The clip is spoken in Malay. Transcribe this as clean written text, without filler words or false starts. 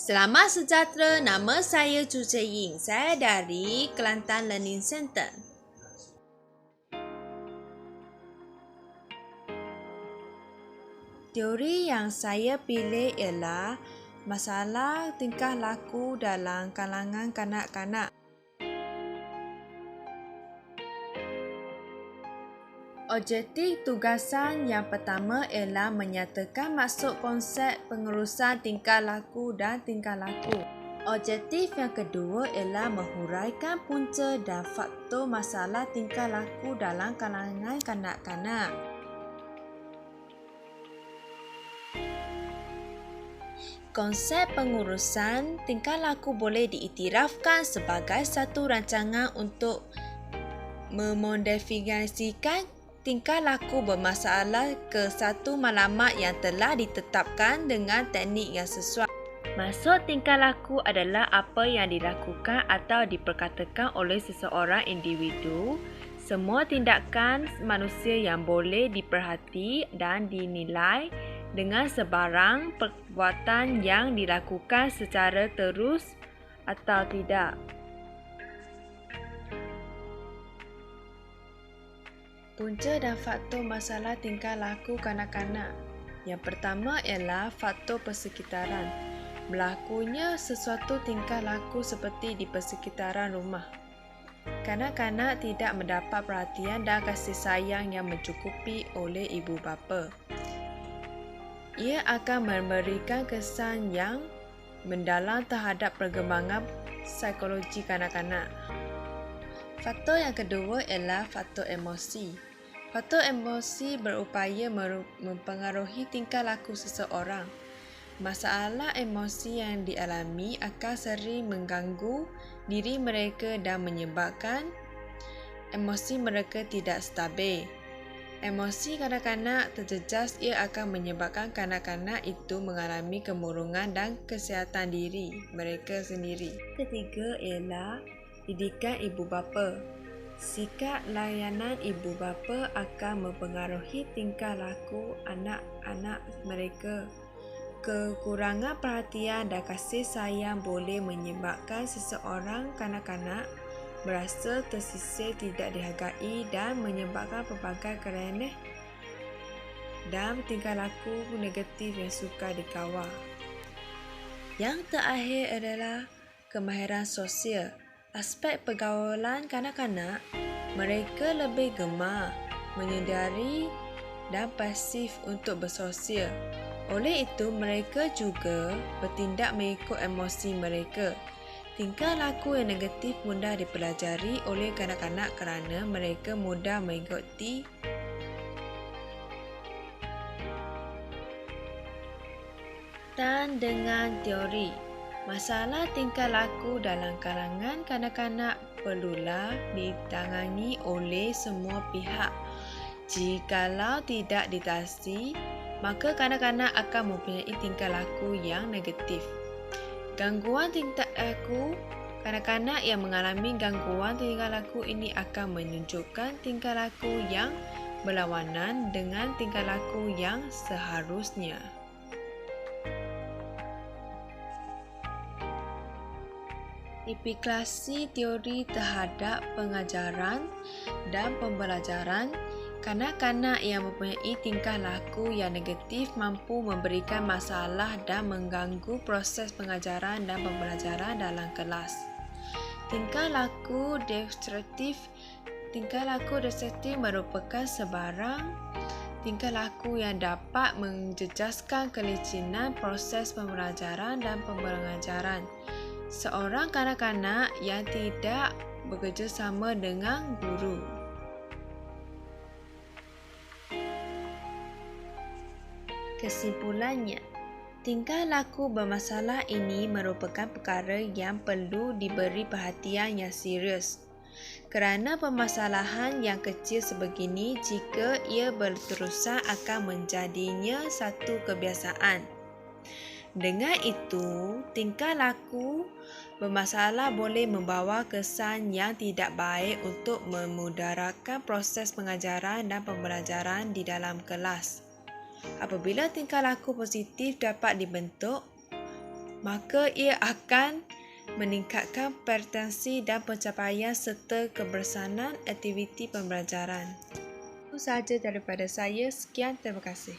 Selamat sejahtera, nama saya Chu Chie Ying. Saya dari Kelantan Learning Center. Teori yang saya pilih ialah masalah tingkah laku dalam kalangan kanak-kanak. Objektif tugasan yang pertama ialah menyatakan maksud konsep pengurusan tingkah laku dan tingkah laku. Objektif yang kedua ialah menghuraikan punca dan faktor masalah tingkah laku dalam kalangan kanak-kanak. Konsep pengurusan tingkah laku boleh diiktirafkan sebagai satu rancangan untuk memodifikasikan tingkah laku bermasalah ke satu maklumat yang telah ditetapkan dengan teknik yang sesuai. Maksud tingkah laku adalah apa yang dilakukan atau diperkatakan oleh seseorang individu, semua tindakan manusia yang boleh diperhati dan dinilai dengan sebarang perbuatan yang dilakukan secara terus atau tidak. Punca dan faktor masalah tingkah laku kanak-kanak. Yang pertama ialah faktor persekitaran. Berlakunya sesuatu tingkah laku seperti di persekitaran rumah. Kanak-kanak tidak mendapat perhatian dan kasih sayang yang mencukupi oleh ibu bapa. Ia akan memberikan kesan yang mendalam terhadap perkembangan psikologi kanak-kanak. Faktor yang kedua ialah faktor emosi. Faktor emosi berupaya mempengaruhi tingkah laku seseorang. Masalah emosi yang dialami akan sering mengganggu diri mereka dan menyebabkan emosi mereka tidak stabil. Emosi kanak-kanak terjejas ia akan menyebabkan kanak-kanak itu mengalami kemurungan dan kesihatan diri mereka sendiri. Ketiga ialah didikan ibu bapa. Sikap layanan ibu bapa akan mempengaruhi tingkah laku anak-anak mereka. Kekurangan perhatian dan kasih sayang boleh menyebabkan seseorang kanak-kanak berasa tersisih, tidak dihargai dan menyebabkan pelbagai kereneh dan tingkah laku negatif yang sukar dikawal. Yang terakhir adalah kemahiran sosial. Aspek pergaulan kanak-kanak, mereka lebih gemar, menyedari dan pasif untuk bersosial. Oleh itu, mereka juga bertindak mengikut emosi mereka. Tingkah laku yang negatif mudah dipelajari oleh kanak-kanak kerana mereka mudah mengikuti dan dengan teori. Masalah tingkah laku dalam kalangan kanak-kanak perlulah ditangani oleh semua pihak. Jikalau tidak ditasi, maka kanak-kanak akan mempunyai tingkah laku yang negatif. Gangguan tingkah laku kanak-kanak yang mengalami gangguan tingkah laku ini akan menunjukkan tingkah laku yang berlawanan dengan tingkah laku yang seharusnya. Implikasi teori terhadap pengajaran dan pembelajaran. Kanak-kanak yang mempunyai tingkah laku yang negatif mampu memberikan masalah dan mengganggu proses pengajaran dan pembelajaran dalam kelas. Tingkah laku destruktif merupakan sebarang tingkah laku yang dapat menjejaskan kelicinan proses pembelajaran dan pembelajaran. Seorang kanak-kanak yang tidak bekerjasama dengan guru. Kesimpulannya, tingkah laku bermasalah ini merupakan perkara yang perlu diberi perhatian yang serius. Kerana permasalahan yang kecil sebegini, jika ia berterusan akan menjadinya satu kebiasaan. Dengan itu, tingkah laku bermasalah boleh membawa kesan yang tidak baik untuk memudaratkan proses pengajaran dan pembelajaran di dalam kelas. Apabila tingkah laku positif dapat dibentuk, maka ia akan meningkatkan pretensi dan pencapaian serta kebersanan aktiviti pembelajaran. Itu sahaja daripada saya. Sekian, terima kasih.